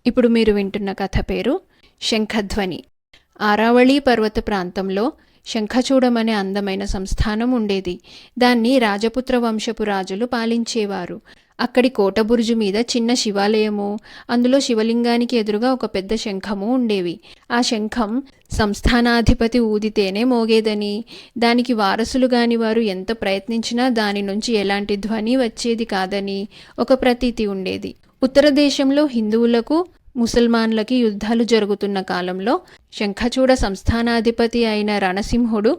ఇప్పుడు మీరు వింటున్న కథ పేరు శంఖధ్వని. ఆరావళీ పర్వత ప్రాంతంలో శంఖచూడం అనే అందమైన సంస్థానం ఉండేది. దాన్ని రాజపుత్ర వంశపు రాజులు పాలించేవారు. అక్కడి కోటబురుజు మీద చిన్న శివాలయము, అందులో శివలింగానికి ఎదురుగా ఒక పెద్ద శంఖము ఉండేవి. ఆ శంఖం సంస్థానాధిపతి ఊదితేనే మోగేదని, దానికి వారసులు గాని వారు ఎంత ప్రయత్నించినా దాని నుంచి ఎలాంటి ధ్వని వచ్చేది కాదని ఒక ప్రతీతి ఉండేది. ఉత్తర దేశంలో హిందువులకు ముసల్మాన్లకి యుద్ధాలు జరుగుతున్న కాలంలో శంఖచూడ సంస్థానాధిపతి అయిన రణసింహుడు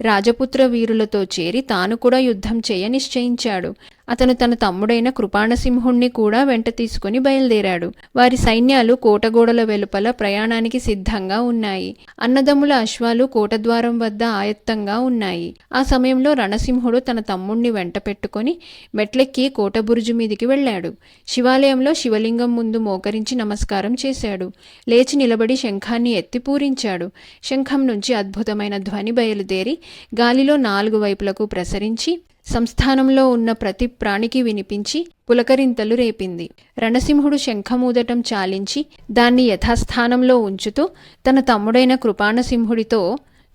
రాజపుత్ర వీరులతో చేరి తాను కూడా యుద్ధం చేయ నిశ్చయించాడు. అతను తన తమ్ముడైన కృపాణసింహుణ్ణి కూడా వెంట తీసుకుని బయలుదేరాడు. వారి సైన్యాలు కోటగోడల వెలుపల ప్రయాణానికి సిద్ధంగా ఉన్నాయి. అన్నదమ్ముల అశ్వాలు కోటద్వారం వద్ద ఆయత్తంగా ఉన్నాయి. ఆ సమయంలో రణసింహుడు తన తమ్ముణ్ణి వెంట పెట్టుకుని మెట్లెక్కి కోటబురుజు మీదికి వెళ్ళాడు. శివాలయంలో శివలింగం ముందు మోకరించి నమస్కారం చేశాడు. లేచి నిలబడి శంఖాన్ని ఎత్తి పూరించాడు. శంఖం నుంచి అద్భుతమైన ధ్వని బయలుదేరి గాలిలో 4 వైపులకు ప్రసరించి సంస్థానంలో ఉన్న ప్రతి ప్రాణికి వినిపించి పులకరింతలు రేపింది. రణసింహుడు శంఖమూదటం చాలించి దాన్ని యథాస్థానంలో ఉంచుతూ తన తమ్ముడైన కృపాణసింహుడితో,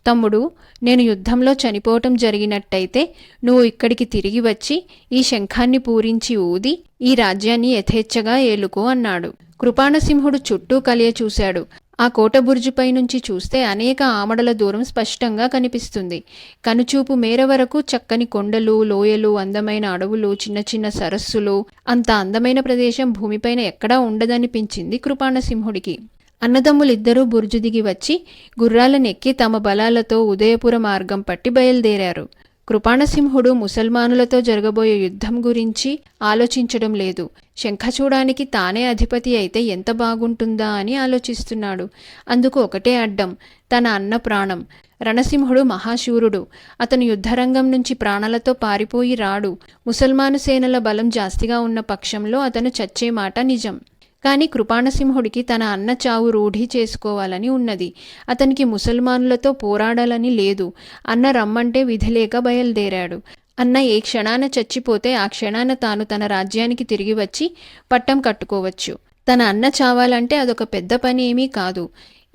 తమ్ముడు, నేను యుద్ధంలో చనిపోవటం జరిగినట్టయితే నువ్వు ఇక్కడికి తిరిగి వచ్చి ఈ శంఖాన్ని పూరించి ఊది ఈ రాజ్యాన్ని యథేచ్ఛగా ఏలుకో అన్నాడు. కృపాణసింహుడు చుట్టూ కలియ చూశాడు. ఆ కోటబుర్జుపై నుంచి చూస్తే అనేక ఆమడల దూరం స్పష్టంగా కనిపిస్తుంది. కనుచూపు మేర వరకు చక్కని కొండలు, లోయలు, అందమైన అడవులు, చిన్న చిన్న సరస్సులు, అంత అందమైన ప్రదేశం భూమిపైన ఎక్కడా ఉండదనిపించింది కృపాణసింహుడికి. అన్నదమ్ములిద్దరూ బుర్జు దిగి వచ్చి గుర్రాలనెక్కి తమ బలాలతో ఉదయపుర మార్గం పట్టి బయలుదేరారు. కృపాణసింహుడు ముసల్మానులతో జరగబోయే యుద్ధం గురించి ఆలోచించడం లేదు. శంఖచూడానికి తానే అధిపతి అయితే ఎంత బాగుంటుందా అని ఆలోచిస్తున్నాడు. అందుకు ఒకటే అడ్డం, తన అన్న ప్రాణం. రణసింహుడు మహాశూరుడు. అతను యుద్ధరంగం నుంచి ప్రాణాలతో పారిపోయి రాడు. ముసల్మాను సేనల బలం జాస్తిగా ఉన్న పక్షంలో అతను చచ్చే మాట నిజం. కానీ కృపాణసింహుడికి తన అన్న చావు రూఢి చేసుకోవాలని ఉన్నది. అతనికి ముసల్మానులతో పోరాడాలని లేదు. అన్న రమ్మంటే విధిలేక బయలుదేరాడు. అన్న ఏ క్షణాన చచ్చిపోతే ఆ క్షణాన తాను తన రాజ్యానికి తిరిగి వచ్చి పట్టం కట్టుకోవచ్చు. తన అన్న చావాలంటే అదొక పెద్ద పని ఏమీ కాదు.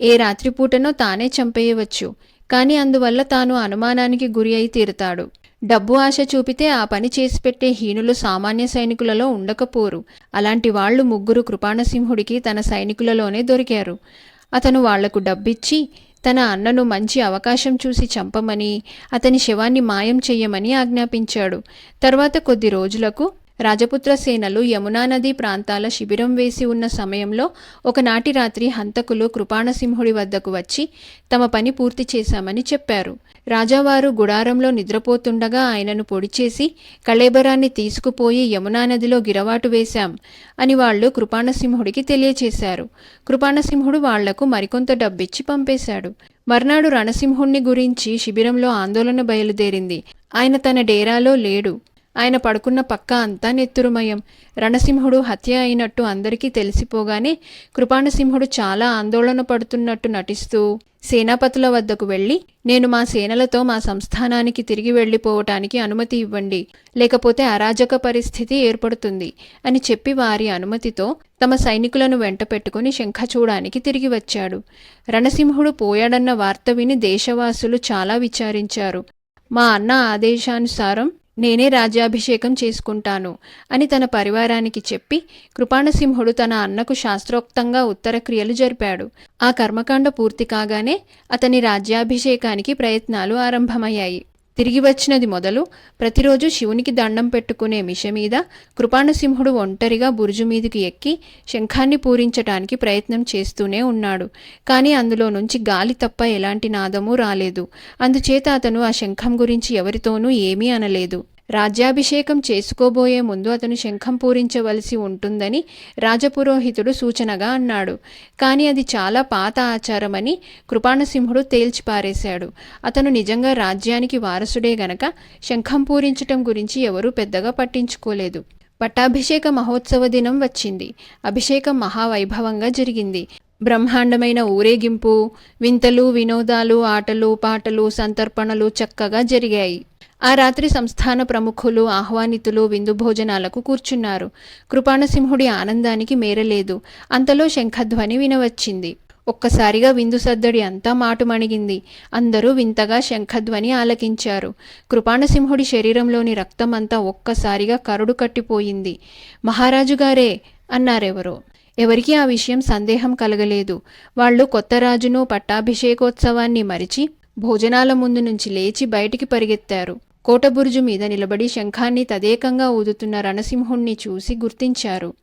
ఏ రాత్రిపూటనో తానే చంపేయవచ్చు. కానీ అందువల్ల తాను అనుమానానికి గురి అయి తీరుతాడు. డబ్బు ఆశ చూపితే ఆ పని చేసి పెట్టే హీనులు సామాన్య సైనికులలో ఉండకపోరు. అలాంటి వాళ్లు 3 కృపాణసింహుడికి తన సైనికులలోనే దొరికారు. అతను వాళ్లకు డబ్బిచ్చి తన అన్నను మంచి అవకాశం చూసి చంపమని, అతని శవాన్ని మాయం చెయ్యమని ఆజ్ఞాపించాడు. తర్వాత కొద్ది రోజులకు రాజపుత్ర సేనలు యమునా నదీ ప్రాంతాల శిబిరం వేసి ఉన్న సమయంలో ఒకనాటి రాత్రి హంతకులు కృపాణసింహుడి వద్దకు వచ్చి తమ పని పూర్తి చేశామని చెప్పారు. రాజావారు గుడారంలో నిద్రపోతుండగా ఆయనను పొడిచేసి కళేబరాన్ని తీసుకుపోయి యమునా నదిలో గిరవాటు వేశాం అని వాళ్లు కృపాణసింహుడికి తెలియచేశారు. కృపాణసింహుడు వాళ్లకు మరికొంత డబ్బిచ్చి పంపేశాడు. మర్నాడు రణసింహుణ్ణి గురించి శిబిరంలో ఆందోళన బయలుదేరింది. ఆయన తన డేరాలో లేడు. ఆయన పడుకున్న పక్క అంతా నెత్తురుమయం. రణసింహుడు హత్య అయినట్టు అందరికీ తెలిసిపోగానే కృపాణసింహుడు చాలా ఆందోళన పడుతున్నట్టు నటిస్తూ సేనాపతుల వద్దకు వెళ్ళి, నేను మా సేనలతో మా సంస్థానానికి తిరిగి వెళ్ళిపోవటానికి అనుమతి ఇవ్వండి, లేకపోతే అరాజక పరిస్థితి ఏర్పడుతుంది అని చెప్పి వారి అనుమతితో తమ సైనికులను వెంట పెట్టుకుని శంఖచూడానికి తిరిగి వచ్చాడు. రణసింహుడు పోయాడన్న వార్త విని దేశవాసులు చాలా విచారించారు. మా అన్న ఆదేశానుసారం నేనే రాజ్యాభిషేకం చేసుకుంటాను అని తన పరివారానికి చెప్పి కృపాణసింహుడు తన అన్నకు శాస్త్రోక్తంగా ఉత్తరక్రియలు జరిపాడు. ఆ కర్మకాండ పూర్తి కాగానే అతని రాజ్యాభిషేకానికి ప్రయత్నాలు ఆరంభమయ్యాయి. తిరిగి వచ్చినది మొదలు ప్రతిరోజు శివునికి దండం పెట్టుకునే మిష మీద కృపాణసింహుడు ఒంటరిగా బురుజు మీదికి ఎక్కి శంఖాన్ని పూరించటానికి ప్రయత్నం చేస్తూనే ఉన్నాడు. కానీ అందులో నుంచి గాలి తప్ప ఎలాంటి నాదమూ రాలేదు. అందుచేత అతను ఆ శంఖం గురించి ఎవరితోనూ ఏమీ అనలేదు. రాజ్యాభిషేకం చేసుకోబోయే ముందు అతను శంఖం పూరించవలసి ఉంటుందని రాజపురోహితుడు సూచనగా అన్నాడు. కానీ అది చాలా పాత ఆచారమని కృపాణసింహుడు తేల్చిపారేశాడు. అతను నిజంగా రాజ్యానికి వారసుడే గనక శంఖం పూరించటం గురించి ఎవరూ పెద్దగా పట్టించుకోలేదు. పట్టాభిషేక మహోత్సవ దినం వచ్చింది. అభిషేకం మహావైభవంగా జరిగింది. బ్రహ్మాండమైన ఊరేగింపు, వింతలు, వినోదాలు, ఆటలు, పాటలు, సంతర్పణలు చక్కగా జరిగాయి. ఆ రాత్రి సంస్థాన ప్రముఖులు ఆహ్వానితులు విందు భోజనాలకు కూర్చున్నారు. కృపాణసింహుడి ఆనందానికి మేరలేదు. అంతలో శంఖధ్వని వినవచ్చింది. ఒక్కసారిగా విందు సద్దడి అంతా మాటుమణిగింది. అందరూ వింతగా శంఖధ్వని ఆలకించారు. కృపాణసింహుడి శరీరంలోని రక్తం అంతా ఒక్కసారిగా కరుడు కట్టిపోయింది. మహారాజుగారే అన్నారెవరో. ఎవరికీ ఆ విషయం సందేహం కలగలేదు. వాళ్ళు కొత్త రాజును పట్టాభిషేకోత్సవాన్ని మరిచి భోజనాల ముందు నుంచి లేచి బయటికి పరిగెత్తారు. కోటబురుజు మీద నిలబడి శంఖాన్ని తదేకంగా ఊదుతున్న రణసింహుణ్ణి చూసి గుర్తించారు.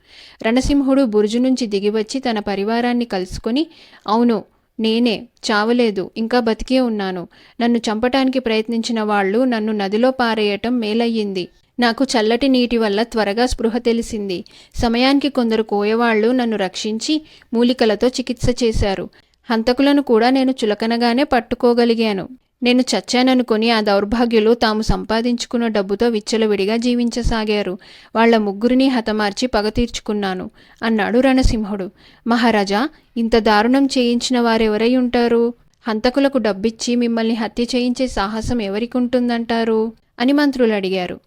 రణసింహుడు బురుజు నుంచి దిగివచ్చి తన పరివారాన్ని కలుసుకొని, అవును, నేనే, చావలేదు, ఇంకా బతికే ఉన్నాను. నన్ను చంపటానికి ప్రయత్నించిన వాళ్ళు నన్ను నదిలో పారేయటం మేలయ్యింది. నాకు చల్లటి నీటి వల్ల త్వరగా స్పృహ తెలిసింది. సమయానికి కొందరు కోయవాళ్లు నన్ను రక్షించి మూలికలతో చికిత్స చేశారు. హంతకులను కూడా నేను చులకనగానే పట్టుకోగలిగాను. నేను చచ్చాననుకొని ఆ దౌర్భాగ్యులు తాము సంపాదించుకున్న డబ్బుతో విచ్చలవిడిగా జీవించసాగారు. వాళ్ల ముగ్గురిని హతమార్చి పగ తీర్చుకున్నాను అన్నాడు రణసింహుడు. మహారాజా, ఇంత దారుణం చేయించిన వారెవరై ఉంటారు? హంతకులకు డబ్బిచ్చి మిమ్మల్ని హత్య చేయించే సాహసం ఎవరికుంటుందంటారు అని మంత్రులు అడిగారు.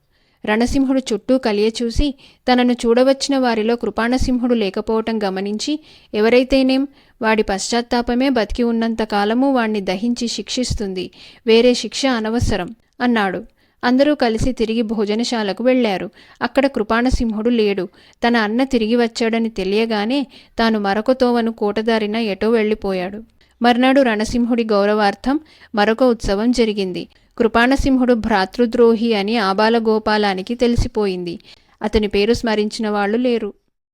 రణసింహుడు చుట్టూ కలియచూసి తనను చూడవచ్చిన వారిలో కృపాణసింహుడు లేకపోవటం గమనించి, ఎవరైతేనేం, వాడి పశ్చాత్తాపమే బతికి ఉన్నంతకాలము వాణ్ణి దహించి శిక్షిస్తుంది. వేరే శిక్ష అనవసరం అన్నాడు. అందరూ కలిసి తిరిగి భోజనశాలకు వెళ్లారు. అక్కడ కృపాణసింహుడు లేడు. తన అన్న తిరిగి వచ్చాడని తెలియగానే తాను మరొక తోవను కోటదారిన ఎటో వెళ్ళిపోయాడు. మర్నాడు రణసింహుడి గౌరవార్థం మరొక ఉత్సవం జరిగింది. కృపాణసింహుడు భ్రాతృద్రోహి అని ఆబాలగోపాలానికి తెలిసిపోయింది. అతని పేరు స్మరించిన వాళ్ళు లేరు.